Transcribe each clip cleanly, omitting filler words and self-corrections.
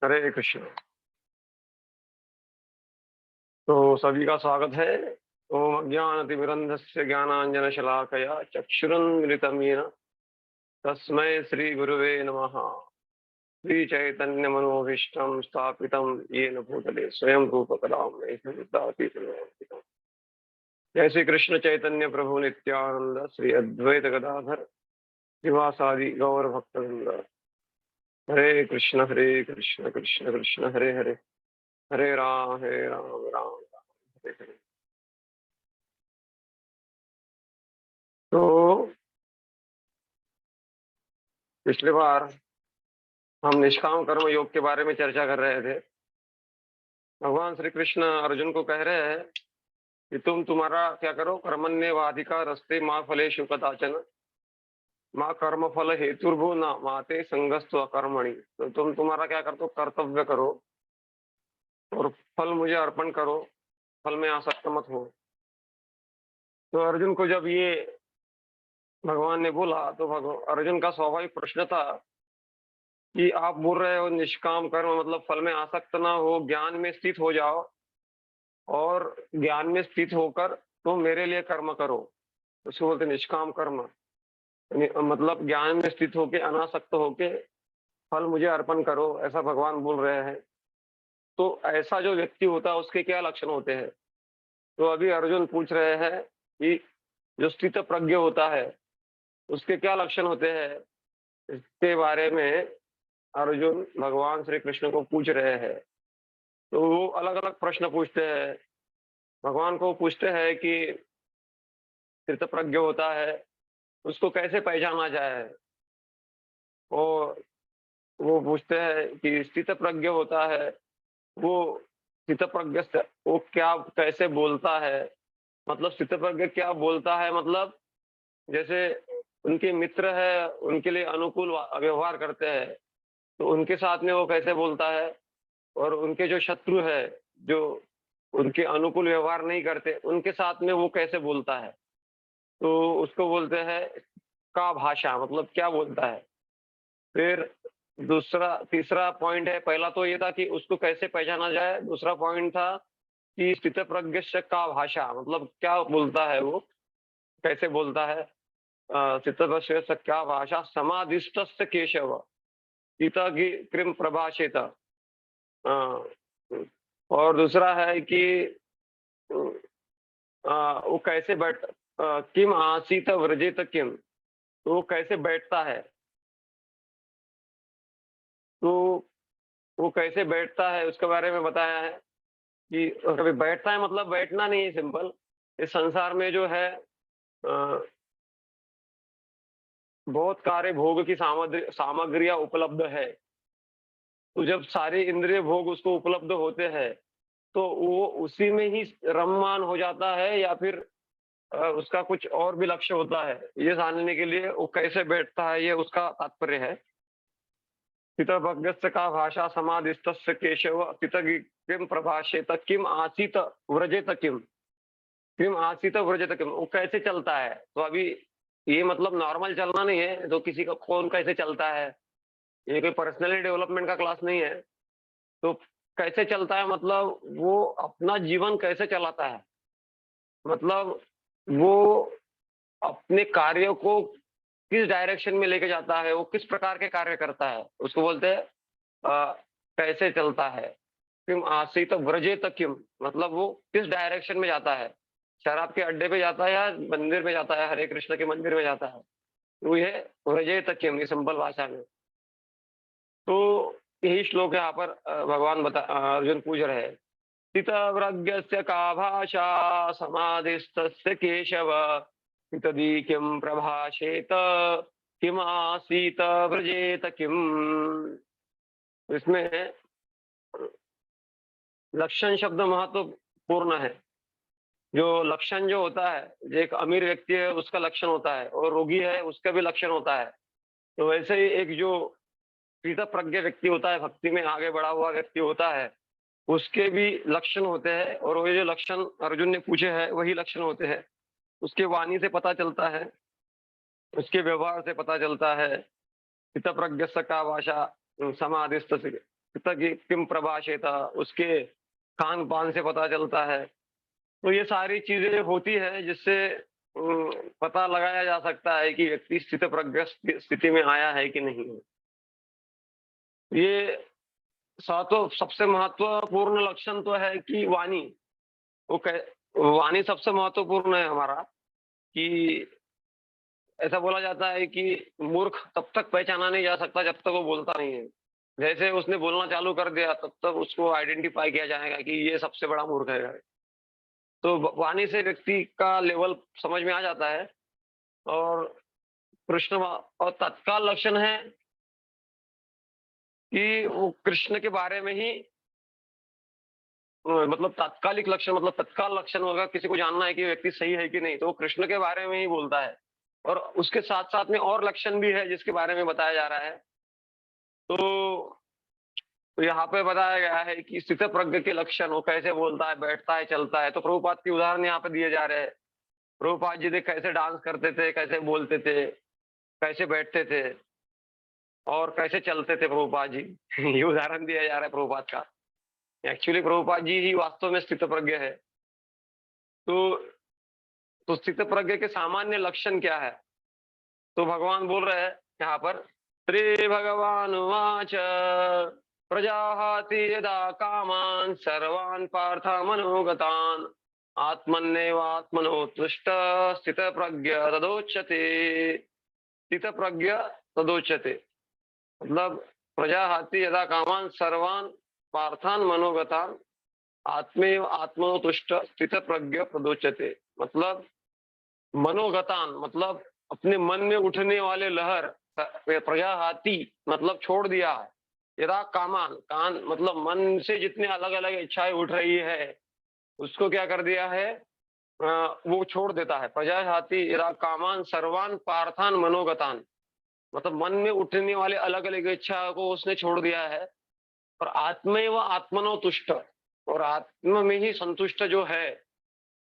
हरे कृष्ण। तो सभी का स्वागत है। ओम अज्ञानतिमिरन्धस्य ज्ञानाञ्जनशलाकया चक्षुरुन्मिलितं येन तस्मै श्रीगुरुवे नमः। श्रीचैतन्यमनोभीष्टं स्थापितं येन भूतले स्वयं रूपकदां ददाति। जय श्री कृष्ण चैतन्य प्रभु नित्यानंद श्री अद्वैत गदाधर श्रीवासादि गौर भक्तवृंद। हरे कृष्ण कृष्ण कृष्ण हरे हरे, हरे राम राम राम हरे हरे। तो पिछली बार हम निष्काम कर्म योग के बारे में चर्चा कर रहे थे। भगवान श्री कृष्ण अर्जुन को कह रहे हैं कि तुम्हारा क्या करो, कर्मण्येवाधिकारस्ते माँ फलेषु कदाचन माँ कर्म फल हेतुर्भु न माते संगस्तु अकर्मणि। तो तुम्हारा क्या कर दो, कर्तव्य करो और फल मुझे अर्पण करो, फल में आसक्त मत हो। तो अर्जुन को जब ये भगवान ने बोला तो अर्जुन का स्वाभाविक प्रश्न था कि आप बोल रहे हो निष्काम कर्म मतलब फल में आसक्त ना हो, ज्ञान में स्थित हो जाओ और ज्ञान में स्थित होकर तुम मेरे लिए कर्म करो। उसको बोलते निष्काम कर्म। मतलब ज्ञान में स्थित होके अनासक्त होके फल मुझे अर्पण करो, ऐसा भगवान बोल रहे हैं। तो ऐसा जो व्यक्ति होता है उसके क्या लक्षण होते हैं? तो अभी अर्जुन पूछ रहे हैं कि जो स्थित प्रज्ञ होता है उसके क्या लक्षण होते हैं, इसके बारे में अर्जुन भगवान श्री कृष्ण को पूछ रहे हैं। तो वो अलग अलग प्रश्न पूछते हैं। भगवान को पूछते हैं कि स्थित प्रज्ञ होता है उसको कैसे पहचाना जाए। और वो पूछते हैं कि स्थित प्रज्ञ होता है वो स्थित प्रज्ञ से वो क्या कैसे बोलता है। मतलब स्थित प्रज्ञ क्या बोलता है, मतलब जैसे उनके मित्र है उनके लिए अनुकूल व्यवहार करते हैं तो उनके साथ में वो कैसे बोलता है, और उनके जो शत्रु है जो उनके अनुकूल व्यवहार नहीं करते उनके साथ में वो कैसे बोलता है। तो उसको बोलते हैं का भाषा, मतलब क्या बोलता है। फिर दूसरा तीसरा पॉइंट है, पहला तो ये था कि उसको कैसे पहचाना जाए, दूसरा पॉइंट था कि स्थित प्रज्ञ का भाषा मतलब क्या बोलता है, वो कैसे बोलता है। स्थित प्रज्ञ क्या भाषा समाधिष्ट केशव सीता की कृम प्रभाषित। और दूसरा है कि वो कैसे बैठ किम आसीत व्रजेत किम, तो वो कैसे बैठता है। तो वो कैसे बैठता है उसके बारे में बताया है कि कभी बैठता है मतलब बैठना नहीं है सिंपल। इस संसार में जो है बहुत सारे भोग की सामग्रियां उपलब्ध है। तो जब सारे इंद्रिय भोग उसको उपलब्ध होते हैं तो वो उसी में ही रममान हो जाता है या फिर उसका कुछ और भी लक्ष्य होता है, ये जानने के लिए वो कैसे बैठता है ये उसका तात्पर्य है। स्थितभग्गस्य का भाषा समाधिस्थस्य केशव स्थित किम प्रभाषेत किम आसीत व्रजेत किम, किम आसीत व्रजेत किम, वो कैसे चलता है। तो अभी ये मतलब नॉर्मल चलना नहीं है, तो किसी का कौन कैसे चलता है, ये कोई पर्सनली डेवलपमेंट का क्लास नहीं है। तो कैसे चलता है मतलब वो अपना जीवन कैसे चलाता है, मतलब वो अपने कार्य को किस डायरेक्शन में लेके जाता है, वो किस प्रकार के कार्य करता है, उसको बोलते हैं कैसे चलता है। किम आसीत व्रजेत किम, मतलब वो किस डायरेक्शन में जाता है, शराब के अड्डे पे जाता है या मंदिर में जाता है, हरे कृष्ण के मंदिर में जाता है। तो ये व्रजेत किम, ये सिंपल भाषा में। तो यही श्लोक यहाँ पर भगवान अर्जुन पूछ रहे हैं। स्थितव्रज्ञस्य का भाषा समाधिस्थस्य केशव स्थितधि किं प्रभाषेत किमासीत व्रजेत किम। इसमें लक्षण शब्द महत्वपूर्ण है। जो लक्षण जो होता है, जो एक अमीर व्यक्ति है उसका लक्षण होता है और रोगी है उसका भी लक्षण होता है। तो वैसे ही एक जो स्थित प्रज्ञ व्यक्ति होता है, भक्ति में आगे बढ़ा हुआ व्यक्ति होता है, उसके भी लक्षण होते हैं और वो जो लक्षण अर्जुन ने पूछे हैं वही लक्षण होते हैं। उसके वाणी से पता चलता है, उसके व्यवहार से पता चलता है। स्थित प्रज्ञ का भाषा समाधिस्थ किम प्रभाषेत, उसके खान पान से पता चलता है। तो ये सारी चीजें होती है जिससे पता लगाया जा सकता है कि व्यक्ति स्थित प्रज्ञ स्थिति में आया है कि नहीं। ये सातों सबसे महत्वपूर्ण लक्षण तो है कि वाणी, वो वाणी सबसे महत्वपूर्ण है हमारा। कि ऐसा बोला जाता है कि मूर्ख तब तक पहचाना नहीं जा सकता जब तक वो बोलता नहीं है। जैसे उसने बोलना चालू कर दिया तब तक उसको आइडेंटिफाई किया जाएगा कि ये सबसे बड़ा मूर्ख है। तो वाणी से व्यक्ति का लेवल समझ में आ जाता है। और और तत्काल लक्षण है कि वो कृष्ण के बारे में ही मतलब तात्कालिक लक्षण, मतलब तत्काल लक्षण होगा, किसी को जानना है कि व्यक्ति सही है कि नहीं, तो वो कृष्ण के बारे में ही बोलता है। और उसके साथ साथ में और लक्षण भी है जिसके बारे में बताया जा रहा है। तो यहाँ पे बताया गया है कि स्थित प्रज्ञ के लक्षण, वो कैसे बोलता है, बैठता है, चलता है। तो प्रभुपाद के उदाहरण यहाँ पे दिए जा रहे हैं। प्रभुपाद जी देख कैसे डांस करते थे, कैसे बोलते थे, कैसे बैठते थे और कैसे चलते थे प्रभुपाद जी। ये उदाहरण दिया जा रहा है प्रभुपाद का। एक्चुअली प्रभुपाद जी ही वास्तव में स्थित प्रज्ञ है। तो स्थित प्रज्ञ के सामान्य लक्षण क्या है? तो भगवान बोल रहे हैं यहाँ पर, श्री भगवान वाच प्रजाहाति यदा कामान सर्वान् पार्थ मनोगतान् आत्मन्नेवात्मनो तुष्ट स्थित प्रज्ञ तदोच्यते। स्थित प्रज्ञ तदोच्यते मतलब प्रजाहाति यदा कामान सर्वान् पार्थान मनोगतान आत्मेव आत्मनो तुष्ट स्थित प्रज्ञ तदोच्यते। मतलब मनोगतान मतलब अपने मन में उठने वाले लहर, प्रजाहाति मतलब छोड़ दिया है, यदा कामान कान मतलब मन से जितने अलग अलग इच्छाएं उठ रही है उसको क्या कर दिया है, वो छोड़ देता है। प्रजाहाति यदा कामान सर्वान पार्थान मनोगतान मतलब मन में उठने वाले अलग अलग इच्छाओं को उसने छोड़ दिया है। और आत्मैव आत्मनो तुष्ट, और आत्म में ही संतुष्ट जो है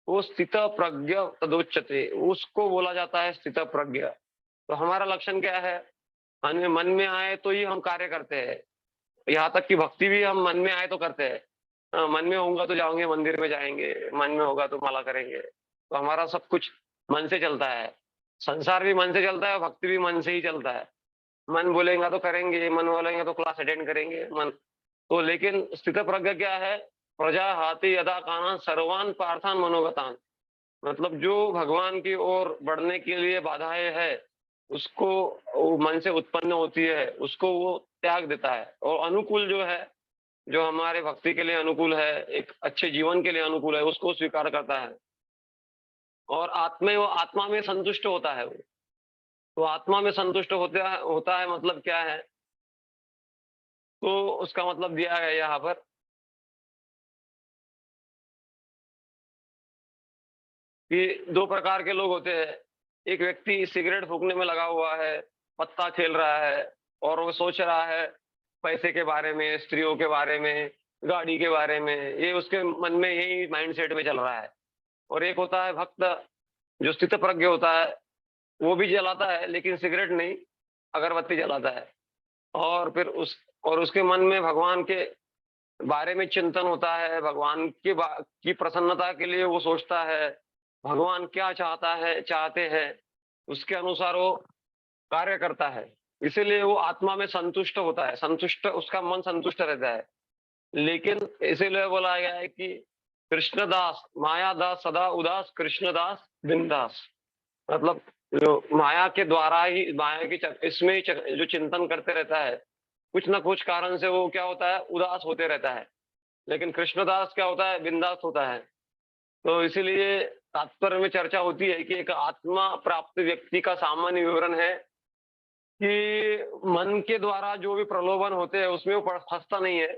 वो स्थित प्रज्ञ तदोच्यते, उसको बोला जाता है स्थित प्रज्ञ। तो हमारा लक्षण क्या है? हमें मन में आए तो ही हम कार्य करते हैं। यहाँ तक कि भक्ति भी हम मन में आए तो करते हैं। मन में होगा तो जाओगे मंदिर में जाएंगे, मन में होगा तो माला करेंगे। तो हमारा सब कुछ मन से चलता है। संसार भी मन से चलता है, भक्ति भी मन से ही चलता है। मन बोलेगा तो करेंगे, मन बोलेगा तो क्लास अटेंड करेंगे मन। तो लेकिन स्थित प्रज्ञ क्या है? प्रजा हाथी यदा काना सर्वान पार्थान मनोगतान मतलब जो भगवान की ओर बढ़ने के लिए बाधाएं है उसको वो मन से उत्पन्न होती है, उसको वो त्याग देता है। और अनुकूल जो है, जो हमारे भक्ति के लिए अनुकूल है, एक अच्छे जीवन के लिए अनुकूल है, उसको स्वीकार करता है। और आत्मा में संतुष्ट होता है वो। तो आत्मा में संतुष्ट होता है मतलब क्या है? तो उसका मतलब दिया गया यहाँ पर कि दो प्रकार के लोग होते हैं। एक व्यक्ति सिगरेट फूकने में लगा हुआ है, पत्ता खेल रहा है और वो सोच रहा है पैसे के बारे में, स्त्रियों के बारे में, गाड़ी के बारे में, ये उसके मन में यही माइंडसेट में चल रहा है। और एक होता है भक्त जो स्थित प्रज्ञ होता है, वो भी जलाता है लेकिन सिगरेट नहीं, अगरबत्ती जलाता है। और फिर उसके मन में भगवान के बारे में चिंतन होता है, भगवान की प्रसन्नता के लिए वो सोचता है, भगवान क्या चाहते हैं उसके अनुसार वो कार्य करता है। इसीलिए वो आत्मा में संतुष्ट होता है, संतुष्ट उसका मन संतुष्ट रहता है। लेकिन इसीलिए बोला गया है कि कृष्णदास मायादास सदा उदास कृष्णदास बिंदास मतलब जो माया के द्वारा ही माया की इसमें ही जो चिंतन करते रहता है, कुछ ना कुछ कारण से वो क्या होता है, उदास होते रहता है। लेकिन कृष्णदास क्या होता है, बिंदास होता है। तो इसीलिए तात्पर्य में चर्चा होती है कि एक आत्मा प्राप्त व्यक्ति का सामान्य विवरण है कि मन के द्वारा जो भी प्रलोभन होते हैं उसमें वो फंसता नहीं है।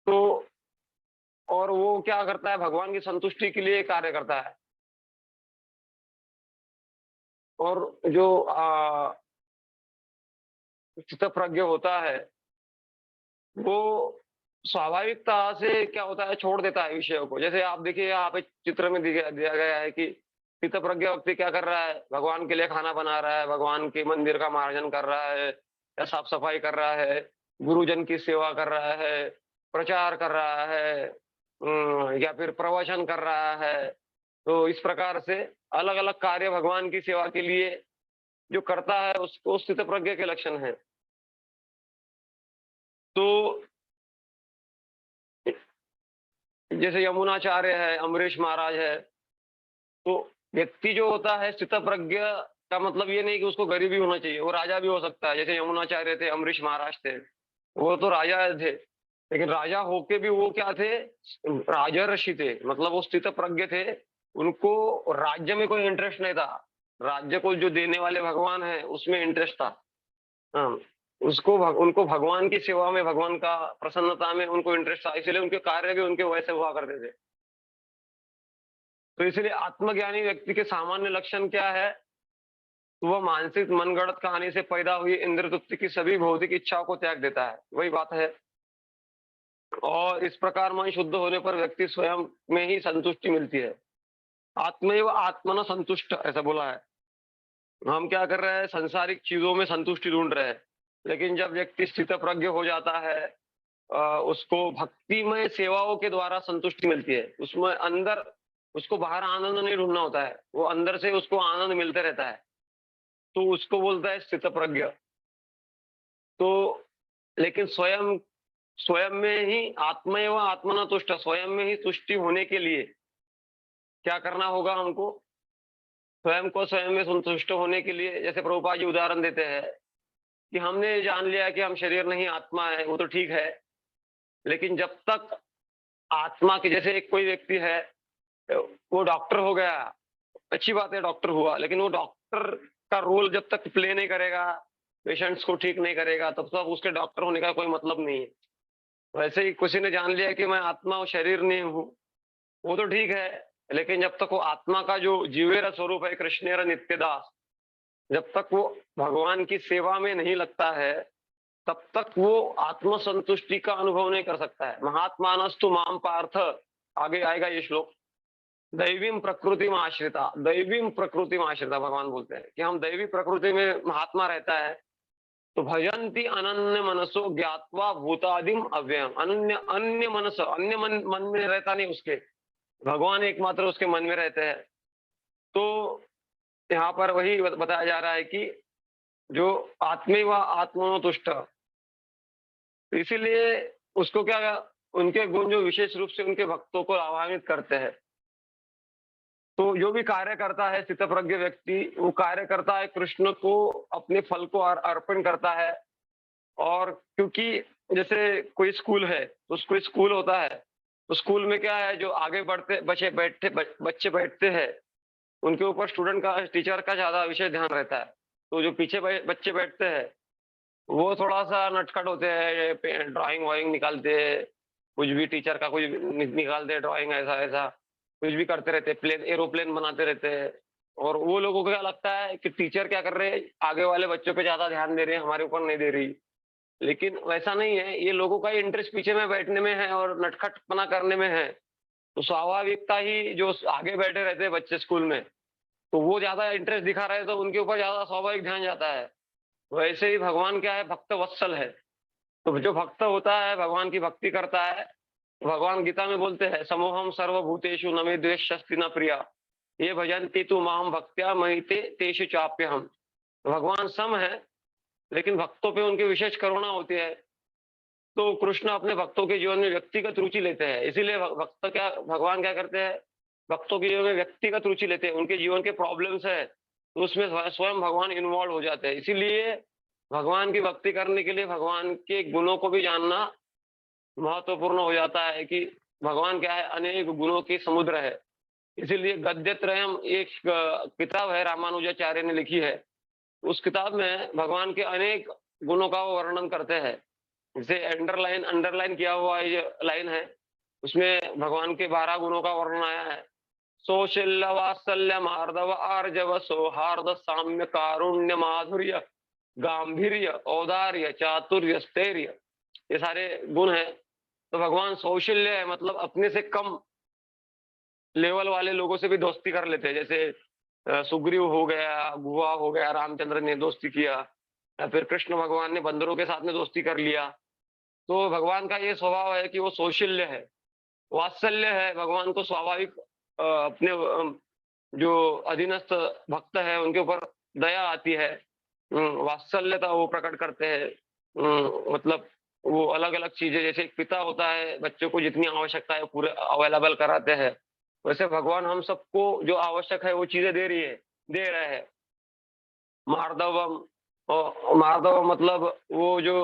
तो और वो क्या करता है, भगवान की संतुष्टि के लिए कार्य करता है। और जो चित्त प्रज्ञ होता है वो स्वाभाविकता से क्या होता है, छोड़ देता है विषयों को। जैसे आप देखिए यहाँ पे चित्र में दिया गया है कि चित्त प्रज्ञ व्यक्ति क्या कर रहा है, भगवान के लिए खाना बना रहा है, भगवान के मंदिर का मार्जन कर रहा है, या साफ सफाई कर रहा है, गुरुजन की सेवा कर रहा है, प्रचार कर रहा है, या फिर प्रवचन कर रहा है। तो इस प्रकार से अलग अलग कार्य भगवान की सेवा के लिए जो करता है उसको स्थित प्रज्ञ के लक्षण है। तो जैसे यमुनाचार्य है, अम्बरीश महाराज है, तो व्यक्ति जो होता है स्थित प्रज्ञ का मतलब ये नहीं कि उसको गरीब ही होना चाहिए, वो राजा भी हो सकता है। जैसे यमुनाचार्य थे, अम्बरीश महाराज थे, वो तो राजा थे, लेकिन राजा होके भी वो क्या थे, राजर्षि थे, मतलब वो स्थित प्रज्ञ थे। उनको राज्य में कोई इंटरेस्ट नहीं था, राज्य को जो देने वाले भगवान है उसमें इंटरेस्ट था। हाँ, उनको भगवान की सेवा में, भगवान का प्रसन्नता में उनको इंटरेस्ट था, इसलिए उनके कार्य भी उनके वैसे हुआ करते थे। तो इसलिए आत्मज्ञानी व्यक्ति के सामान्य लक्षण क्या है, तो वह मानसिक मनगढ़ंत कहानी से पैदा हुई इंद्र तृप्ति की सभी भौतिक इच्छाओं को त्याग देता है, वही बात है। और इस प्रकार मन शुद्ध होने पर व्यक्ति स्वयं में ही संतुष्टि मिलती है। आत्मैव आत्मना संतुष्ट ऐसा बोला है। हम क्या कर रहे हैं, सांसारिक चीजों में संतुष्टि ढूंढ रहे हैं, लेकिन जब व्यक्ति स्थित प्रज्ञ हो जाता है, उसको भक्तिमय सेवाओं के द्वारा संतुष्टि मिलती है। उसमें अंदर उसको बाहर आनंद नहीं ढूंढना होता है, वो अंदर से उसको आनंद मिलते रहता है, तो उसको बोलता है स्थित प्रज्ञ। तो लेकिन स्वयं स्वयं में ही आत्मैव आत्मना तुष्ट, स्वयं में ही तुष्टि होने के लिए क्या करना होगा हमको, स्वयं को स्वयं में संतुष्ट होने के लिए जैसे प्रभुपाद जी उदाहरण देते हैं कि हमने जान लिया कि हम शरीर नहीं आत्मा है, वो तो ठीक है, लेकिन जब तक आत्मा के, जैसे एक कोई व्यक्ति है, वो डॉक्टर हो गया, अच्छी बात है डॉक्टर हुआ, लेकिन वो डॉक्टर का रोल जब तक प्ले नहीं करेगा, पेशेंट्स को ठीक नहीं करेगा, तब तक उसके डॉक्टर होने का कोई मतलब नहीं है। वैसे ही किसी ने जान लिया कि मैं आत्मा और शरीर नहीं हूँ, वो तो ठीक है, लेकिन जब तक वो आत्मा का जो जीवेरा स्वरूप है कृष्णेरा नित्यदास, जब तक वो भगवान की सेवा में नहीं लगता है, तब तक वो आत्म संतुष्टि का अनुभव नहीं कर सकता है। महात्मानस्तु माम पार्थ, आगे आएगा ये श्लोक, दैवीम प्रकृति में आश्रिता, दैवीम प्रकृति में आश्रिता, भगवान बोलते हैं कि हम दैवी प्रकृति में महात्मा रहता है, तो भजंती अनन्य मनसो ज्ञात्वा भूतादिम अव्ययम, अनन्य अन्य मनस, अन्य मन में रहता नहीं उसके, भगवान एकमात्र उसके मन में रहते हैं। तो यहाँ पर वही बताया जा रहा है कि जो आत्मे व आत्मनो तुष्ट, इसीलिए उसको क्या, उनके गुण जो विशेष रूप से उनके भक्तों को लाभान्वित करते हैं। तो जो भी कार्य करता है स्थित प्रज्ञ व्यक्ति, वो कार्य करता है कृष्ण को अपने फल को अर्पण करता है। और क्योंकि जैसे कोई स्कूल है, तो उसको स्कूल होता है, तो स्कूल में क्या है, जो आगे बढ़ते बच्चे बैठते हैं, उनके ऊपर स्टूडेंट का, टीचर का ज्यादा विशेष ध्यान रहता है। तो जो पीछे बच्चे बैठते हैं वो थोड़ा सा नटखट होते हैं, ड्राइंग वाइंग निकालते हैं, कुछ भी टीचर का कुछ निकालते हैं ड्राइंग, ऐसा ऐसा कुछ भी करते रहते हैं, प्लेन एरोप्लेन बनाते रहते हैं। और वो लोगों को क्या लगता है कि टीचर क्या कर रहे हैं, आगे वाले बच्चों पे ज्यादा ध्यान दे रहे हैं, हमारे ऊपर नहीं दे रही। लेकिन वैसा नहीं है, ये लोगों का इंटरेस्ट पीछे में बैठने में है और नटखटपना करने में है। तो स्वाभाविकता ही जो आगे बैठे रहते हैं बच्चे स्कूल में, तो वो ज्यादा इंटरेस्ट दिखा रहे हैं, तो उनके ऊपर ज्यादा स्वाभाविक ध्यान जाता है। वैसे ही भगवान क्या है, भक्त वत्सल है। तो जो भक्त होता है, भगवान की भक्ति करता है, भगवान गीता में बोलते हैं समोहम सर्वभूतेषु न मे द्वेष्यस्ति न प्रिया ये भजन्ति तु माम भक्त्या महिते तेषु चाप्य हम। भगवान सम है, लेकिन भक्तों पे उनकी विशेष करुणा होती है। तो कृष्ण अपने भक्तों के जीवन में व्यक्तिगत रुचि लेते हैं, इसीलिए भक्त क्या, भगवान क्या करते हैं, भक्तों के जीवन में व्यक्तिगत रुचि लेते हैं। उनके जीवन के प्रॉब्लम्स है तो उसमें स्वयं भगवान इन्वॉल्व हो जाते हैं। इसीलिए भगवान की भक्ति करने के लिए भगवान के गुणों को भी जानना महत्वपूर्ण हो जाता है कि भगवान क्या है, अनेक गुणों की समुद्र है। इसीलिए गद्यत्रयम एक किताब है रामानुजाचार्य ने लिखी है, उस किताब में भगवान के अनेक गुणों का वो वर्णन करते हैं। जैसे अंडरलाइन किया हुआ ये लाइन है, उसमें भगवान के 12 गुणों का वर्णन आया है। सौशील्य वात्सल्य मार्दव आर्जव सौहार्द साम्य कारुण्य माधुर्य गांभीर्य औदार्य चातुर्य स्थैर्य, ये सारे गुण हैं। तो भगवान सौशील्य है, मतलब अपने से कम लेवल वाले लोगों से भी दोस्ती कर लेते हैं। जैसे सुग्रीव हो गया, गुहा हो गया, रामचंद्र ने दोस्ती किया, या फिर कृष्ण भगवान ने बंदरों के साथ में दोस्ती कर लिया। तो भगवान का ये स्वभाव है कि वो सौशील्य है, वात्सल्य है। भगवान को स्वाभाविक अपने जो अधीनस्थ भक्त है उनके ऊपर दया आती है। वात्सल्यता वो प्रकट करते हैं। मतलब वो अलग-अलग चीज़ें, जैसे एक पिता होता है, बच्चों को जितनी आवश्यकता है वो पूरे अवेलेबल कराते हैं। वैसे भगवान हम सबको जो आवश्यक है वो चीज़ें दे रहे हैं। मार्दवम मार्दव मतलब वो जो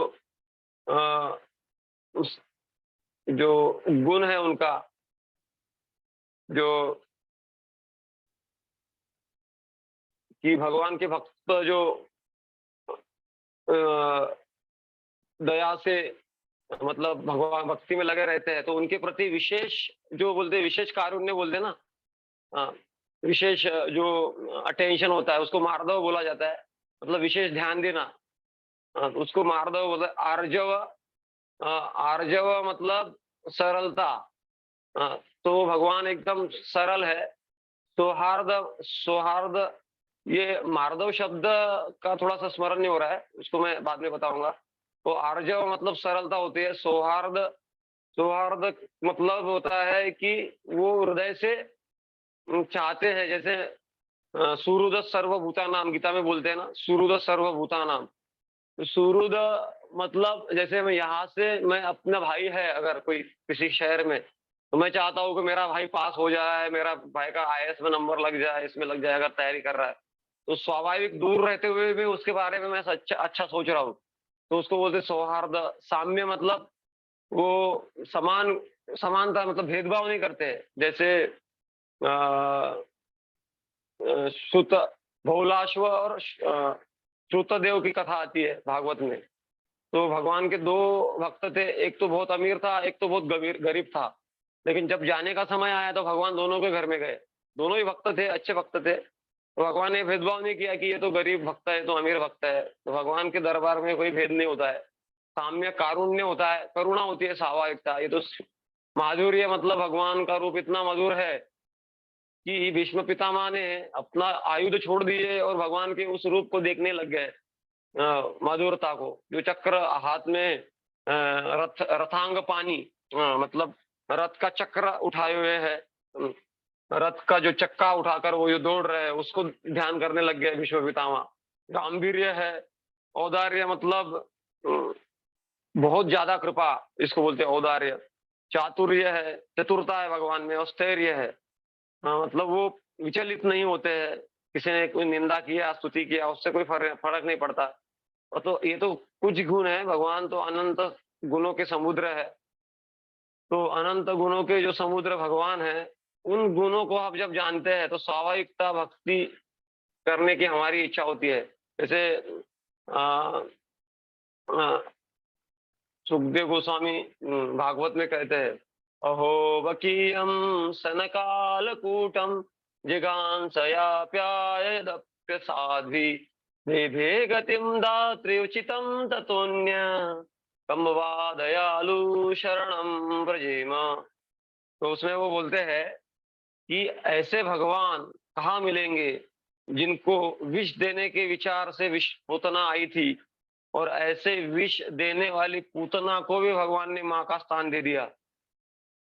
अ, उस जो गुण है उनका, जो कि भगवान के भक्त जो अ, दया से मतलब भगवान भक्ति में लगे रहते हैं, तो उनके प्रति विशेष जो बोलते हैं, विशेष कारुण्य बोलते हैं ना। हाँ, विशेष जो अटेंशन होता है उसको मार्दव बोला जाता है। मतलब विशेष ध्यान देना। तो उसको मार्दव बोलते हैं। आर्जव आर्जव मतलब सरलता। तो भगवान एकदम सरल है। सौहार्द सौहार्द ये मार्दव शब्द का थोड़ा-सा स्मरण नहीं हो रहा है, उसको मैं बाद में बताऊँगा। तो आर्जव मतलब सरलता होती है, सौहार्द सौहार्द मतलब होता है कि वो हृदय से चाहते हैं, जैसे सुहृद सर्वभूतानां गीता में बोलते हैं ना, सुहृद सर्वभूतानां। तो सुहृद मतलब जैसे मैं अपना भाई है अगर कोई किसी शहर में, तो मैं चाहता हूँ कि मेरा भाई पास हो जाए, मेरा भाई का आईएएस में नंबर लग जाए, इसमें लग जाए अगर तैयारी कर रहा है। तो स्वाभाविक दूर रहते हुए भी उसके बारे में मैं अच्छा अच्छा सोच रहा हूँ। तो उसको बोलते हैं सौहार्द। साम्य मतलब वो समानता मतलब भेदभाव नहीं करते। जैसे सुत बहुलाश्व और श्रुतदेव की कथा आती है भागवत में। तो भगवान के 2 भक्त थे, एक तो बहुत अमीर था, एक तो बहुत गरीब गरीब था। लेकिन जब जाने का समय आया तो भगवान दोनों के घर में गए। दोनों ही भक्त थे, अच्छे भक्त थे। तो भगवान ने भेदभाव नहीं किया कि ये तो गरीब भक्त है, ये तो अमीर भक्त है। तो भगवान के दरबार में कोई भेद नहीं होता है। साम्य कारुण्य होता है, करुणा होती है, स्वाभाविकता। ये तो माधुर्य मतलब भगवान का रूप इतना मधुर है कि भीष्म पितामह ने अपना आयुध छोड़ दिए और भगवान के उस रूप को देखने लग गए। मधुरता को, जो चक्र हाथ में रथांग पानी, मतलब रथ का चक्र उठाए हुए है। रथ का जो चक्का उठाकर वो जो दौड़ रहे हैं उसको ध्यान करने लग गए भीष्म पितामह। गांभीर्य है, औदार्य मतलब बहुत ज्यादा कृपा, इसको बोलते हैं औदार्य। चातुर्य है, चतुरता है भगवान में, और स्थैर्य है। मतलब वो विचलित नहीं होते हैं। किसी ने कोई निंदा किया, स्तुति किया, उससे कोई फर्क नहीं पड़ता। और तो ये तो कुछ गुण है, भगवान तो अनंत गुणों के समुद्र है। तो अनंत गुणों के जो समुद्र भगवान है, उन गुणों को आप जब जानते हैं तो स्वाभाविकता भक्ति करने की हमारी इच्छा होती है। जैसे अ अ, सुखदेव गोस्वामी भागवत में कहते हैं, अहो बकीयम सनकालकूटम जिगांसयाप्यायदप्य साध्वी भेदे गतिम दात्री उचितम ततोन्य कम वा दयालु शरणम ब्रजेम। तो उसमें वो बोलते हैं कि ऐसे भगवान कहाँ मिलेंगे जिनको विष देने के विचार से विष पूतना आई थी, और ऐसे विष देने वाली पूतना को भी भगवान ने माँ का स्थान दे दिया।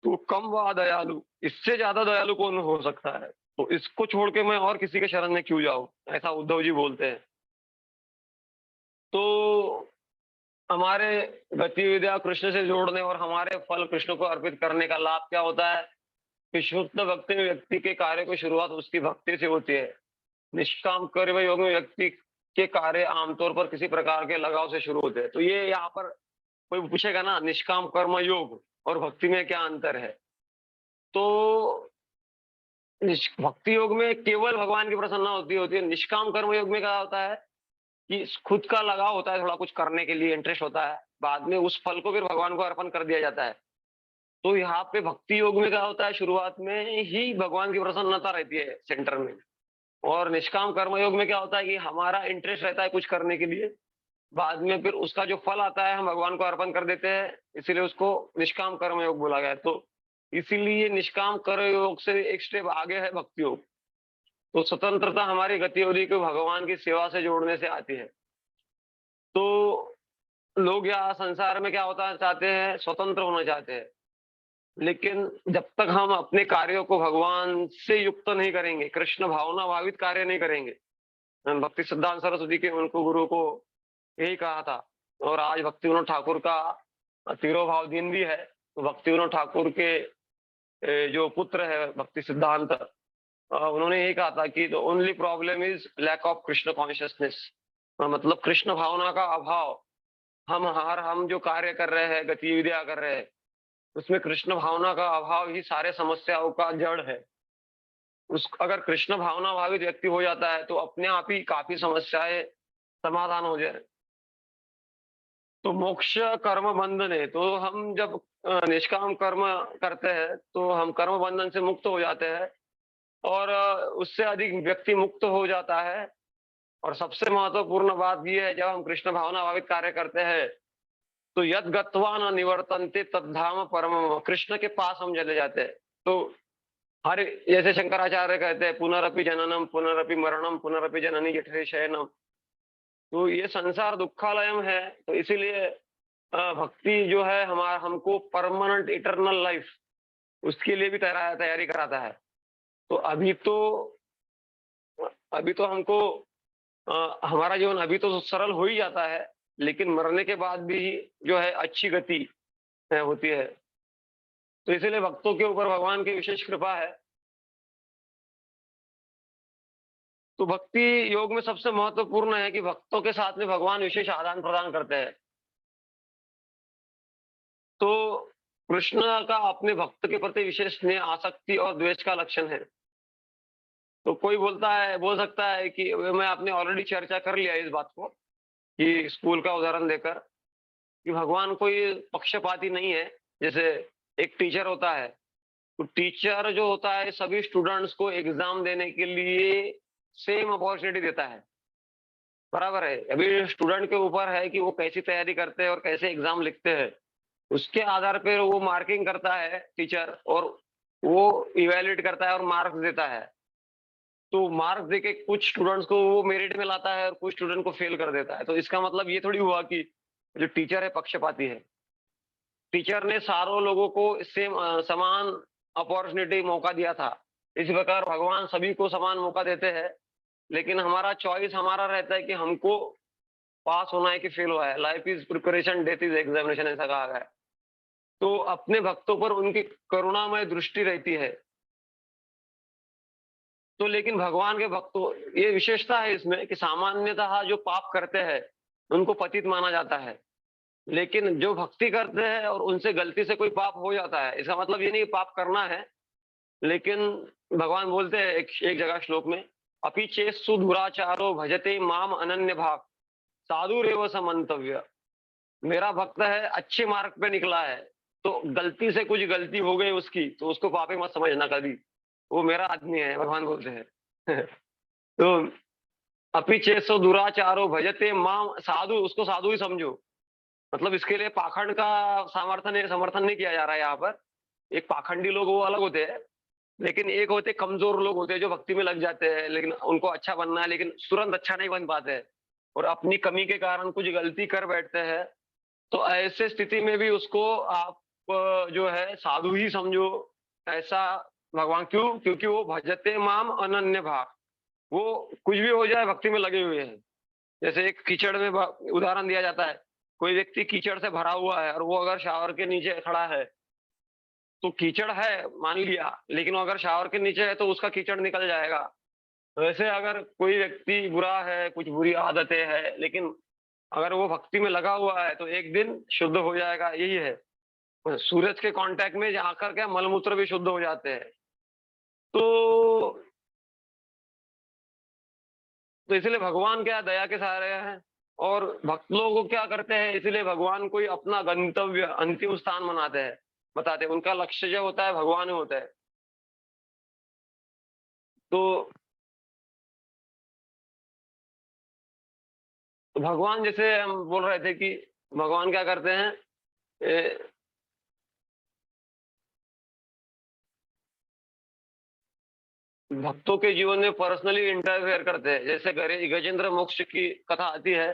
तो कम व दयालु, इससे ज्यादा दयालु कौन हो सकता है? तो इसको छोड़ के मैं और किसी के शरण में क्यों जाऊं, ऐसा उद्धव जी बोलते हैं। तो हमारे गतिविधियां कृष्ण से जोड़ने और हमारे फल कृष्ण को अर्पित करने का लाभ क्या होता है कि शुद्ध भक्ति में व्यक्ति के कार्य की शुरुआत उसकी भक्ति से होती है। निष्काम कर्म योग में व्यक्ति के कार्य आमतौर पर किसी प्रकार के लगाव से शुरू होते हैं। तो ये यहाँ पर कोई पूछेगा ना, निष्काम कर्म योग और भक्ति में क्या अंतर है? तो भक्ति योग में केवल भगवान की प्रसन्नता होती है। निष्काम कर्म योग में क्या होता है कि खुद का लगाव होता है, थोड़ा कुछ करने के लिए इंटरेस्ट होता है, बाद में उस फल को फिर भगवान को अर्पण कर दिया जाता है। तो यहाँ पे भक्ति योग में क्या होता है, शुरुआत में ही भगवान की प्रसन्नता रहती है सेंटर में। और निष्काम कर्म योग में क्या होता है कि हमारा इंटरेस्ट रहता है कुछ करने के लिए, बाद में फिर उसका जो फल आता है हम भगवान को अर्पण कर देते हैं, इसीलिए उसको निष्काम कर्म योग बोला गया है। तो इसीलिए निष्काम कर्म योग से एक स्टेप आगे है भक्ति योग। तो स्वतंत्रता हमारी गतिविधि को भगवान की सेवा से जोड़ने से आती है। तो लोग यहाँ संसार में क्या होता चाहते हैं, स्वतंत्र होना चाहते हैं। लेकिन जब तक हम अपने कार्यों को भगवान से युक्त नहीं करेंगे, कृष्ण भावना भावित कार्य नहीं करेंगे। भक्ति सिद्धांत सरस्वती के उनको गुरु को यही कहा था। और आज भक्ति विनोद ठाकुर का तिरोभाव दिन भी है। तो भक्ति विनोद ठाकुर के जो पुत्र है भक्ति सिद्धांत, उन्होंने यही कहा था कि the only problem is lack of Krishna consciousness. मतलब कृष्ण भावना का अभाव। हम जो कार्य कर रहे हैं, गतिविधियां कर रहे हैं, उसमें कृष्ण भावना का अभाव ही सारे समस्याओं का जड़ है। उस अगर कृष्ण भावना भावित व्यक्ति हो जाता है तो अपने आप ही काफी समस्याएं समाधान हो जाए। तो मोक्ष कर्म बंधन है। तो हम जब निष्काम कर्म करते हैं तो हम कर्म बंधन से मुक्त हो जाते हैं। और उससे अधिक व्यक्ति मुक्त हो जाता है। और सबसे महत्वपूर्ण बात यह है, जब हम कृष्ण भावना भावित कार्य करते हैं तो यद गत्वा न निवर्तन्ते तद्धाम परम, कृष्ण के पास हम चले जाते हैं। तो हर जैसे शंकराचार्य कहते हैं, पुनरपि जननम पुनरपि मरणम पुनरपि जननी जठरे शयनम। तो ये संसार दुखालयम है। तो इसीलिए भक्ति जो है हमारा हमको परमानेंट इटर्नल लाइफ, उसके लिए भी तैयारी कराता है। तो अभी तो हमको हमारा जीवन अभी तो सरल हो ही जाता है, लेकिन मरने के बाद भी जो है अच्छी गति होती है। तो इसीलिए भक्तों के ऊपर भगवान की विशेष कृपा है। तो भक्ति योग में सबसे महत्वपूर्ण है कि भक्तों के साथ में भगवान विशेष आदान प्रदान करते हैं। तो कृष्ण का अपने भक्त के प्रति विशेष स्नेह, आसक्ति और द्वेष का लक्षण है। तो कोई बोल सकता है कि मैं आपने ऑलरेडी चर्चा कर लिया इस बात को, कि स्कूल का उदाहरण देकर, कि भगवान कोई पक्षपाती नहीं है। जैसे एक टीचर होता है, तो टीचर जो होता है सभी स्टूडेंट्स को एग्जाम देने के लिए सेम अपॉर्चुनिटी देता है। बराबर है। अभी स्टूडेंट के ऊपर है कि वो कैसी तैयारी करते हैं और कैसे एग्जाम लिखते हैं। उसके आधार पर वो मार्किंग करता है टीचर, और वो इवेल्युएट करता है और मार्क्स देता है। तो मार्क्स देके कुछ स्टूडेंट्स को वो मेरिट में लाता है और कुछ स्टूडेंट को फेल कर देता है। तो इसका मतलब ये थोड़ी हुआ कि जो टीचर है पक्षपाती है। टीचर ने सारों लोगों को सेम समान अपॉर्चुनिटी मौका दिया था। इसी प्रकार भगवान सभी को समान मौका देते हैं, लेकिन हमारा चॉइस हमारा रहता है कि हमको पास होना है कि फेल हुआ है। Life is preparation, death is examination, ऐसा कहा गया है। तो अपने भक्तों पर उनकी करुणामय दृष्टि रहती है। तो लेकिन भगवान के भक्तों, ये विशेषता है इसमें कि सामान्यतः जो पाप करते हैं उनको पतित माना जाता है। लेकिन जो भक्ति करते हैं और उनसे गलती से कोई पाप हो जाता है, इसका मतलब ये नहीं कि पाप करना है। लेकिन भगवान बोलते हैं एक जगह श्लोक में, अपि चेत्सु दुराचारो भजते माम अनन्य भाग साधुरेव समन्तव्य। मेरा भक्त है, अच्छे मार्ग पे निकला है, तो गलती से कुछ गलती हो गई उसकी, तो उसको पापी मत समझना कभी। वो मेरा आदमी है, भगवान बोलते हैं। तो अपि चेत्सु दुराचारो भजते माम साधु, उसको साधु ही समझो। मतलब इसके लिए पाखंड का समर्थन नहीं किया जा रहा है यहाँ पर। एक पाखंडी लोग वो अलग होते हैं, लेकिन एक होते कमजोर लोग होते हैं जो भक्ति में लग जाते हैं, लेकिन उनको अच्छा बनना है, लेकिन तुरंत अच्छा नहीं बन पाते हैं और अपनी कमी के कारण कुछ गलती कर बैठते हैं। तो ऐसे स्थिति में भी उसको आप जो है साधु ही समझो, ऐसा भगवान। क्यों? क्योंकि वो भजते माम अनन्य भाव, वो कुछ भी हो जाए भक्ति में लगे हुए हैं। जैसे एक कीचड़ में उदाहरण दिया जाता है, कोई व्यक्ति कीचड़ से भरा हुआ है और वो अगर शावर के नीचे खड़ा है, तो कीचड़ है मान लिया, लेकिन वो अगर शावर के नीचे है तो उसका कीचड़ निकल जाएगा। वैसे अगर कोई व्यक्ति बुरा है, कुछ बुरी आदतें है, लेकिन अगर वो भक्ति में लगा हुआ है तो एक दिन शुद्ध हो जाएगा। यही है, सूरज के कांटेक्ट में आकर के मलमूत्र भी शुद्ध हो जाते हैं। तो तो इसलिए भगवान क्या दया के सहारे हैं। और भक्त लोग क्या करते हैं, इसलिए भगवान कोई अपना गंतव्य अंतिम स्थान बताते हैं। उनका लक्ष्य जो होता है भगवान ही होता है। तो भगवान, जैसे हम बोल रहे थे कि भगवान क्या करते हैं, भक्तों के जीवन में पर्सनली इंटरफेयर करते हैं। जैसे गजेंद्र मोक्ष की कथा आती है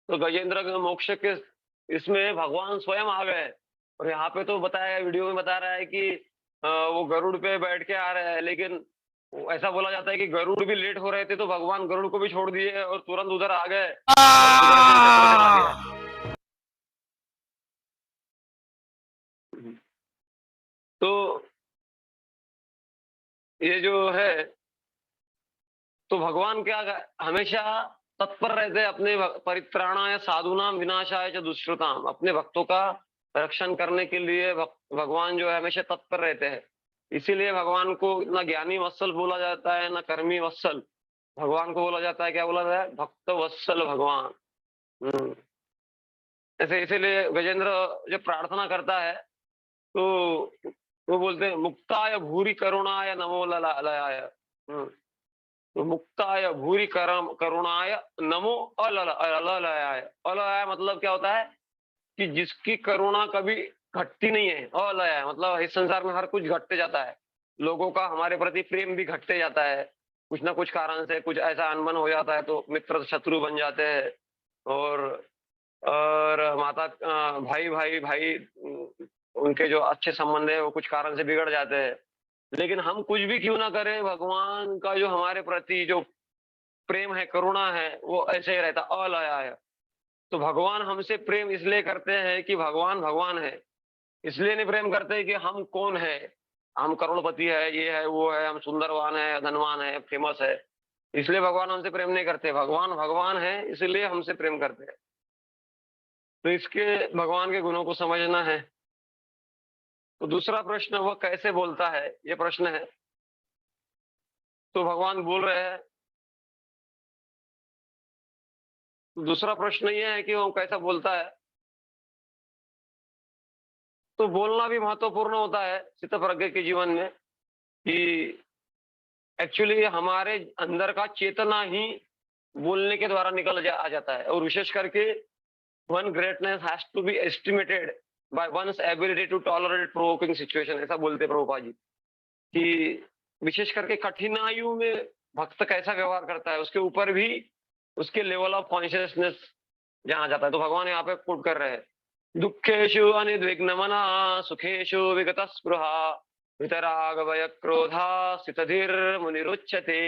तो गजेंद्र के मोक्ष के इसमें भगवान स्वयं आ गए। और यहाँ पे तो बताया, वीडियो में बता रहा है कि वो गरुड़ पे बैठ के आ रहे हैं, लेकिन ऐसा बोला जाता है कि गरुड़ भी लेट हो रहे थे तो भगवान गरुड़ को भी छोड़ दिए और तुरंत उधर आ गए और सुदर्शन चक्र चला दिया। तो ये जो है, तो भगवान क्या हमेशा तत्पर रहते हैं अपने परित्राणाय साधुनाम विनाशाय च दुष्कृताम, अपने भक्तों का रक्षण करने के लिए भगवान जो है हमेशा तत्पर रहते हैं। इसीलिए भगवान को ना ज्ञानी वत्सल बोला जाता है ना कर्मी वत्सल। भगवान को बोला जाता है, क्या बोला जाता है, भक्त वत्सल भगवान। ऐसे इसीलिए गजेंद्र जब प्रार्थना करता है तो वो बोलते हैं मुक्ताय भूरि करुणाय नमो ललाय। तो मुक्ताय भूरि करुणाय नमो अललयाय। अललयाय मतलब क्या होता है कि जिसकी करुणा कभी घटती नहीं है। अललयाय मतलब इस संसार में हर कुछ घटते जाता है, लोगों का हमारे प्रति प्रेम भी घटते जाता है, कुछ ना कुछ कारण से कुछ ऐसा अनबन हो जाता है तो मित्र शत्रु बन जाते हैं। और माता भाई भाई भाई उनके जो अच्छे संबंध है वो कुछ कारण से बिगड़ जाते हैं। लेकिन हम कुछ भी क्यों ना करें, भगवान का जो हमारे प्रति जो प्रेम है, करुणा है, वो ऐसे ही रहता, अलया है। तो भगवान हमसे प्रेम इसलिए करते हैं कि भगवान भगवान है। इसलिए नहीं प्रेम करते कि हम कौन है, हम करोड़पति है, ये है वो है, हम सुंदरवान है, धनवान है, फेमस है। इसलिए भगवान हमसे प्रेम नहीं करते। भगवान भगवान है इसलिए हमसे प्रेम करते हैं। तो इसके भगवान के गुणों को समझना है। तो दूसरा प्रश्न, वह कैसे बोलता है, ये प्रश्न है। तो भगवान बोल रहे हैं। दूसरा प्रश्न ये है कि वो कैसा बोलता है। तो बोलना भी महत्वपूर्ण होता है स्थितप्रज्ञ के जीवन में, कि एक्चुअली हमारे अंदर का चेतना ही बोलने के द्वारा आ जाता है। और विशेष करके one greatness has to be estimated by one's ability to tolerate provoking situation, ऐसा बोलते प्रभुपाद जी। कि विशेष करके कठिनाइयों में भक्त कैसा व्यवहार करता है उसके ऊपर भी उसके लेवल ऑफ कॉन्शियसनेस जहां जाता है। तो भगवान यहाँ पे कोट कर रहे हैं, दुखेषु अनिद्विग्नमना सुखेषु विगत स्पृहा वितराग भय क्रोधा स्थितधीर मुनिरुच्यते।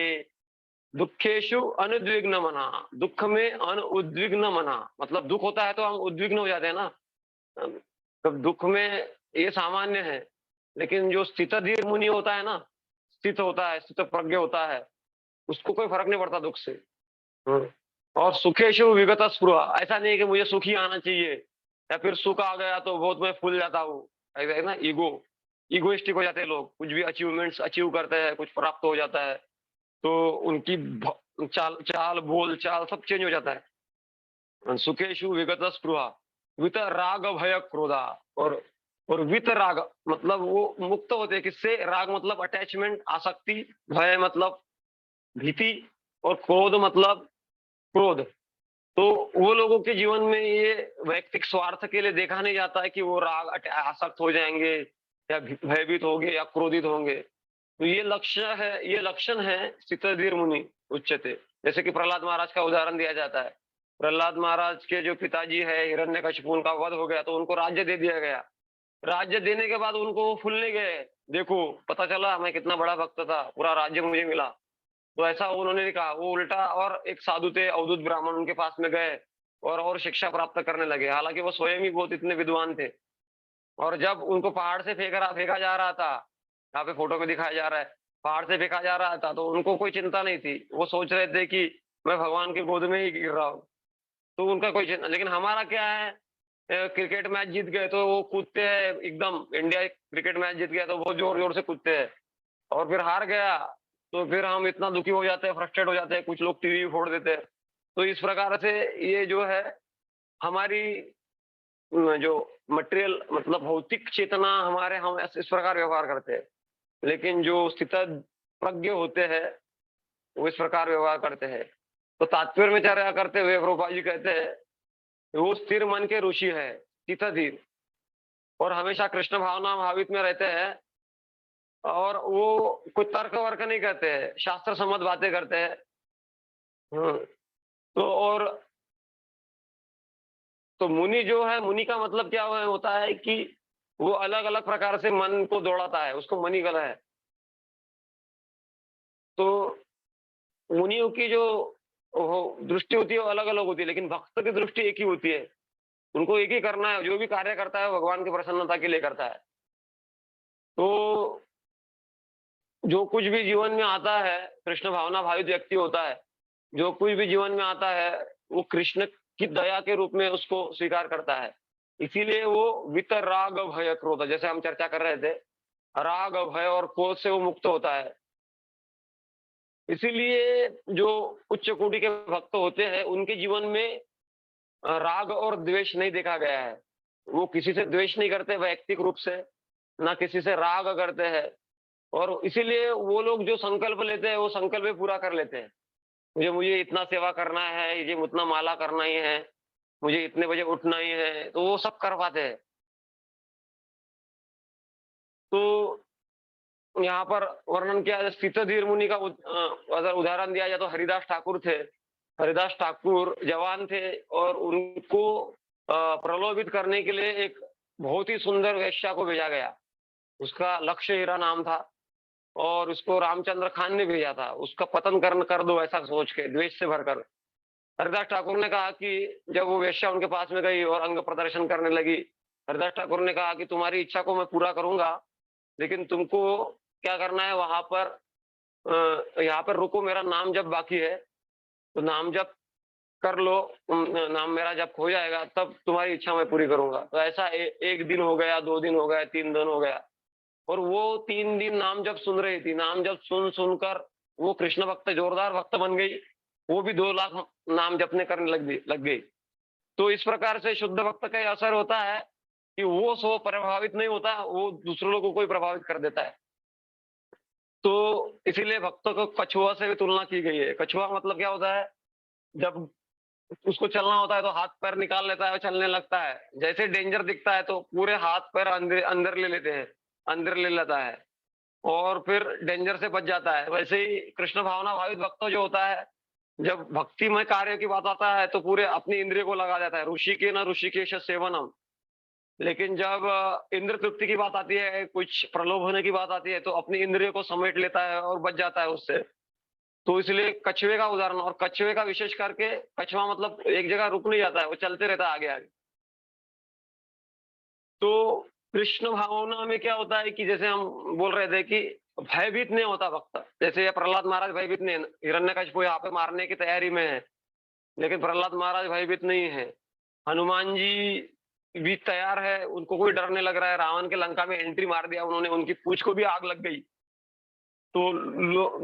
दुखेषु अनुद्विग्न मना, दुख में अनुद्विग्न मना मतलब दुख होता है तो हम उद्विग्न हो जाते हैं ना। तब दुख में ये सामान्य है, लेकिन जो स्थितधीर मुनि होता है ना, स्थित होता है, स्थित प्रज्ञ होता है, उसको कोई फर्क नहीं पड़ता दुख से। और सुखेशु विगत स्पृहा, ऐसा नहीं है कि मुझे सुख ही आना चाहिए या फिर सुख आ गया तो बहुत मैं फूल जाता हूँ। ऐसा है ना, इगोइस्टिक हो जाते हैं लोग, कुछ भी अचीवमेंट्स अचीव करते हैं, कुछ प्राप्त हो जाता है तो उनकी चाल चाल बोल चाल सब चेंज हो जाता है। सुखेशु विगत स्पृहा वित राग भय क्रोधा। और वित राग मतलब वो मुक्त होते हैं किससे, राग मतलब अटैचमेंट आसक्ति, भय मतलब भीति, और क्रोध मतलब क्रोध। तो वो लोगों के जीवन में ये वैयक्तिक स्वार्थ के लिए देखा नहीं जाता है कि वो राग आसक्त हो जाएंगे या भयभीत होंगे या क्रोधित होंगे। तो ये लक्ष्य है, ये लक्षण है स्थितधीर मुनि उच्चते। जैसे कि प्रहलाद महाराज का उदाहरण दिया जाता है। प्रहलाद महाराज के जो पिताजी है हिरण्यकशिपु, उनका वध हो गया तो उनको राज्य दे दिया गया। राज्य देने के बाद उनको वो फूलने गए, देखो पता चला मैं कितना बड़ा भक्त था, पूरा राज्य मुझे मिला। तो ऐसा उन्होंने नहीं कहा, वो उल्टा और एक साधु थे अवधूत ब्राह्मण, उनके पास में गए और शिक्षा प्राप्त करने लगे। हालांकि वो स्वयं ही बहुत इतने विद्वान थे। और जब उनको पहाड़ से फेंका जा रहा था, यहाँ पे फोटो में दिखाया जा रहा है, पहाड़ से फेंका जा रहा था तो उनको कोई चिंता नहीं थी। वो सोच रहे थे कि मैं भगवान की गोद में ही गिर रहा हूँ, तो उनका कोई चिंता। लेकिन हमारा क्या है, क्रिकेट मैच जीत गए तो वो कूदते हैं एकदम, इंडिया क्रिकेट मैच जीत गया तो बहुत जोर जोर से कूदते हैं। और फिर हार गया तो फिर हम इतना दुखी हो जाते हैं, फ्रस्ट्रेट हो जाते हैं, कुछ लोग टीवी फोड़ देते हैं। तो इस प्रकार से ये जो है हमारी जो मटेरियल मतलब भौतिक चेतना हमारे, हम इस प्रकार व्यवहार करते हैं। लेकिन जो स्थित प्रज्ञ होते हैं वो इस प्रकार व्यवहार करते हैं। तो तात्पर्य में चर्चा करते हुए प्रभुपाद जी कहते हैं वो स्थिर मन के ऋषि है, स्थितधीर, और हमेशा कृष्ण भावना भावित में रहते हैं। और वो कोई तर्क वर्क नहीं करते हैं, शास्त्र सम्मत बातें करते हैं। तो और तो मुनि जो है, मुनि का मतलब क्या होता है कि वो अलग-अलग प्रकार से मन को दौड़ाता है, उसको मनि कहा है। तो मुनियों की जो वो दृष्टि होती है वो अलग-अलग होती है, लेकिन भक्त की दृष्टि एक ही होती है। उनको एक ही करना है, जो भी कार्य करता है वो भगवान की प्रसन्नता के लिए करता है। तो जो कुछ भी जीवन में आता है, कृष्ण भावना भावित व्यक्ति होता है। जो कुछ भी जीवन में आता है, वो कृष्ण की दया के रूप में उसको स्वीकार करता है। इसीलिए वो वितराग भय क्रोध, जैसे हम चर्चा कर रहे थे, राग, भय और क्रोध से वो मुक्त होता है। इसीलिए जो उच्च कोटि के भक्त होते हैं, उनके जीवन में राग और द्वेष नहीं देखा गया है। वो किसी से द्वेष नहीं करते वैयक्तिक रूप से, ना किसी से राग करते हैं, और इसीलिए वो लोग जो संकल्प लेते हैं, वो संकल्प भी पूरा कर लेते हैं। मुझे मुझे इतना सेवा करना है, ये उतना माला करना ही है, मुझे इतने बजे उठना ही है, तो वो सब कर पाते हैं। तो यहाँ पर वर्णन किया है, सितधीर मुनि का अगर उदाहरण दिया जाए तो हरिदास ठाकुर थे। हरिदास ठाकुर जवान थे और उनको प्रलोभित करने के लिए एक बहुत ही सुंदर वेश्या को भेजा गया। उसका लक्ष्य हीरा नाम था और उसको रामचंद्र खान ने भेजा था। उसका पतन कर दो ऐसा सोच के, द्वेष से भरकर। हरिदास ठाकुर ने कहा कि जब वो वेश्या उनके पास में गई और अंग प्रदर्शन करने लगी, हरिदास ठाकुर ने कहा कि तुम्हारी इच्छा को मैं पूरा करूंगा, लेकिन तुमको क्या करना है, वहां पर यहाँ पर रुको, मेरा नाम जप बाकी है, तो नाम जप कर लो। नाम मेरा जब हो जाएगा तब तुम्हारी इच्छा मैं पूरी करूंगा। तो ऐसा एक दिन हो गया, 2 दिन हो गया, 3 दिन हो गया, और वो 3 दिन नाम जप सुन रही थी। नाम जप सुनकर वो कृष्ण भक्त, जोरदार भक्त बन गई। वो भी 2 लाख नाम जपने करने लग गई। तो इस प्रकार से शुद्ध भक्त का ये असर होता है कि वो सो प्रभावित नहीं होता, वो दूसरे लोगों को ही प्रभावित कर देता है। तो इसीलिए भक्तों को कछुआ से भी तुलना की गई है। कछुआ मतलब क्या होता है, जब उसको चलना होता है तो हाथ पैर निकाल लेता है और चलने लगता है। जैसे डेंजर दिखता है तो पूरे हाथ पैर अंदर अंदर ले लेते हैं, अंदर ले लेता है और फिर डेंजर से बच जाता है। वैसे ही कृष्ण भावना भावित भक्त जो होता है, जब भक्तिमय कार्य की बात आता है तो पूरे अपनी इंद्रिय को लगा देता है। ऋषि के न ऋषिकेश सेवनम। लेकिन जब इंद्र तृप्ति की बात आती है, कुछ प्रलोभ होने की बात आती है, तो अपनी इंद्रिय को समेट लेता है और बच जाता है उससे। तो इसलिए कछुए का उदाहरण, और कछुए का विशेष करके, कछुआ मतलब एक जगह रुक नहीं जाता है, वो चलते रहता है आगे आगे। तो कृष्ण भावना में क्या होता है कि जैसे हम बोल रहे थे कि भयभीत नहीं होता भक्त। जैसे ये प्रहलाद महाराज भयभीत नहीं है, हिरण्यकशिपु यहाँ पे मारने की तैयारी में है, लेकिन प्रहलाद महाराज भयभीत नहीं है। हनुमान जी भी तैयार है, उनको कोई डर नहीं लग रहा है। रावण के लंका में एंट्री मार दिया उन्होंने, उनकी पूंछ को भी आग लग गई। तो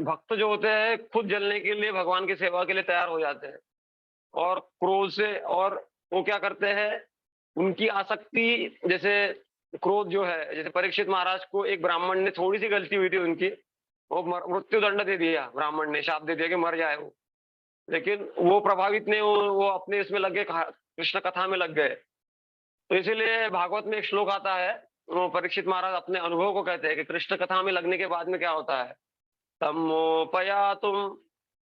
भक्त जो होते हैं खुद जलने के लिए, भगवान की सेवा के लिए तैयार हो जाते हैं। और क्रोध से, और वो क्या करते हैं, उनकी आसक्ति, जैसे क्रोध जो है, जैसे परीक्षित महाराज को एक ब्राह्मण ने, थोड़ी सी गलती हुई थी उनकी, वो मृत्यु दंड दे दिया, ब्राह्मण ने शाप दे दिया कि मर जाए वो। लेकिन वो प्रभावित नहीं, वो अपने इसमें लग गए, कृष्ण कथा में लग गए। तो इसीलिए भागवत में एक श्लोक आता है, वो परीक्षित महाराज अपने अनुभव को कहते हैं कि कृष्ण कथा में लगने के बाद में क्या होता है। तमोपयातुम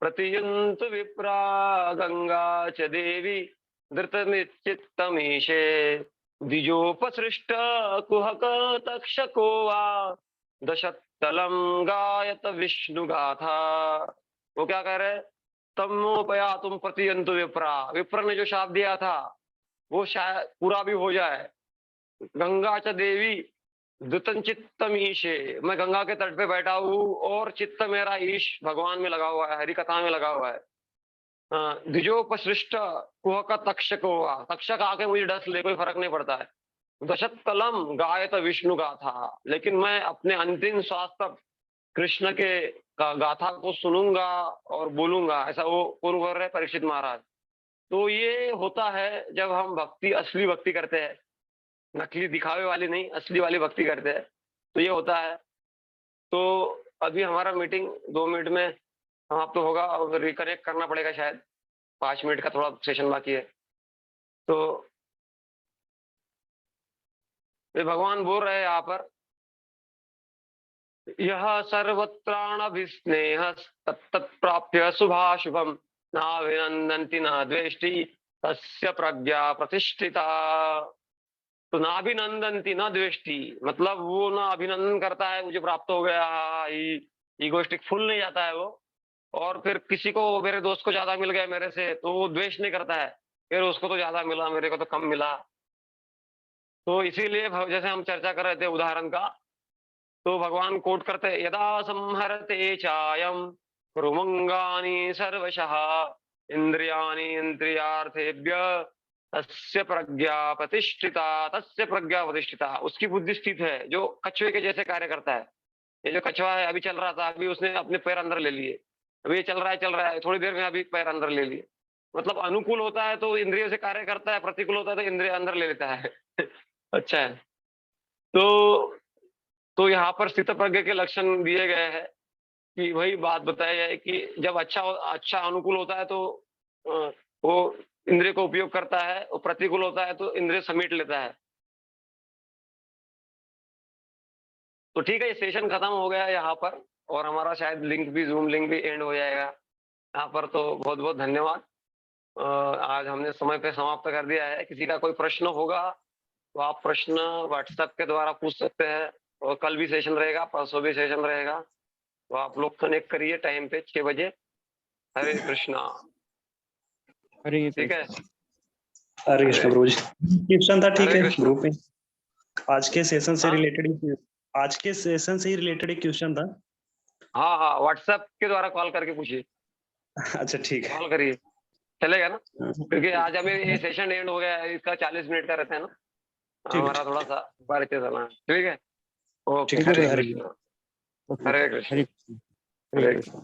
प्रतियंतु विप्रा गंगा च देवी धृतमिच्चित्तमीशे द्विजोपसृष्ट कुहक तक्षको वा दशतलम गायत विष्णु गाथा। वो क्या कह रहे, तमोपयातुम प्रतियंतु विप्रा, विप्र ने जो शाप दिया था वो शायद पूरा भी हो जाए। गंगा च देवी द्युतन चित्तम ईशे, मैं गंगा के तट पे बैठा हूँ और चित्त मेरा ईश भगवान में लगा हुआ है, हरि कथा में लगा हुआ है। द्विजोपसृष्ट कुहक तक्षक हुआ, तक्षक आके मुझे डस ले, कोई फर्क नहीं पड़ता है। दशतलम गायत विष्णु गाथा, लेकिन मैं अपने अंतिम श्वास तक कृष्ण के गाथा को सुनूंगा और बोलूंगा, ऐसा वो पूर्व कर रहे परीक्षित महाराज। तो ये होता है जब हम भक्ति, असली भक्ति करते हैं, नकली दिखावे वाली नहीं, असली वाली भक्ति करते हैं, तो ये होता है। तो अभी हमारा मीटिंग 2 मिनट में समाप्त तो होगा और रिकनेक्ट करना पड़ेगा शायद, 5 मिनट का थोड़ा सेशन बाकी है। तो ये भगवान बोल रहे हैं यहाँ पर, यह सर्वत्राणभिस्नेह तत्तत्प्राप्य शुभाशुभम नाभिनंदन्ति न द्वेष्टि तस्य प्रज्ञा प्रतिष्ठिता। तो ना अभिनंदंती न द्वेष्टि, मतलब वो ना अभिनंदन करता है मुझे प्राप्त हो गया, ईगोइस्टिक फुल नहीं जाता है वो। और फिर किसी को, मेरे दोस्त को ज्यादा मिल गया मेरे से, तो वो द्वेष नहीं करता है, फिर उसको तो ज्यादा मिला, मेरे को तो कम मिला। तो इसीलिए जैसे हम चर्चा कर रहे थे उदाहरण का, तो भगवान कोट करते हैं, यदा संहरते चायम रुमंगानि सर्वशः इंद्रियाणि इंद्रियार्थेभ्य तस्य प्रज्ञा प्रतिष्ठिता। तस्य प्रज्ञा प्रतिष्ठिता, उसकी बुद्धि स्थित है, जो कछुए के जैसे कार्य करता है। ये जो कछुआ है, अभी चल रहा था, अभी उसने अपने पैर अंदर ले लिए, अभी ये चल रहा है, थोड़ी देर में अभी पैर अंदर ले लिए। मतलब अनुकूल होता है तो इंद्रियों से कार्य करता है, प्रतिकूल होता है तो इंद्रिय अंदर ले लेता है। अच्छा है। तो यहाँ पर स्थित प्रज्ञ के लक्षण दिए गए हैं, कि वही बात बताई जाए कि जब अच्छा अनुकूल होता है तो अ, वो इंद्रिय को उपयोग करता है, और प्रतिकूल होता है तो इंद्रिय समेट लेता है। तो ठीक है, ये सेशन खत्म हो गया है यहाँ पर, और हमारा शायद लिंक भी, जूम लिंक भी एंड हो जाएगा यहाँ पर। तो बहुत बहुत धन्यवाद। आज हमने समय पे समाप्त कर दिया है। किसी का कोई प्रश्न होगा तो आप प्रश्न व्हाट्सएप के द्वारा पूछ सकते हैं, और कल भी सेशन रहेगा, परसों भी सेशन रहेगा, तो आप लोग कनेक्ट करिए टाइम पे 6 बजे। हरे कृष्णा। हरे ठीक है, हरे कृष्ण प्रभु जी। क्वेश्चन था, ठीक हरे है, कृष्ण। ग्रुप में आज के सेशन से हाँ रिलेटेड एक क्वेश्चन था। हाँ हाँ, व्हाट्सएप के द्वारा कॉल करके पूछिए, अच्छा ठीक है, कॉल करिए, चलेगा ना? क्योंकि आज हमें ये सेशन एंड हो गया है, इसका 40 मिनट का रहता है ना, ठीक हमारा थोड़ा सा बारिश चलना है। ठीक है, ओके, ठीक हरे है, कृष्ण, हरे कृष्ण, हरे हरे कृष्ण।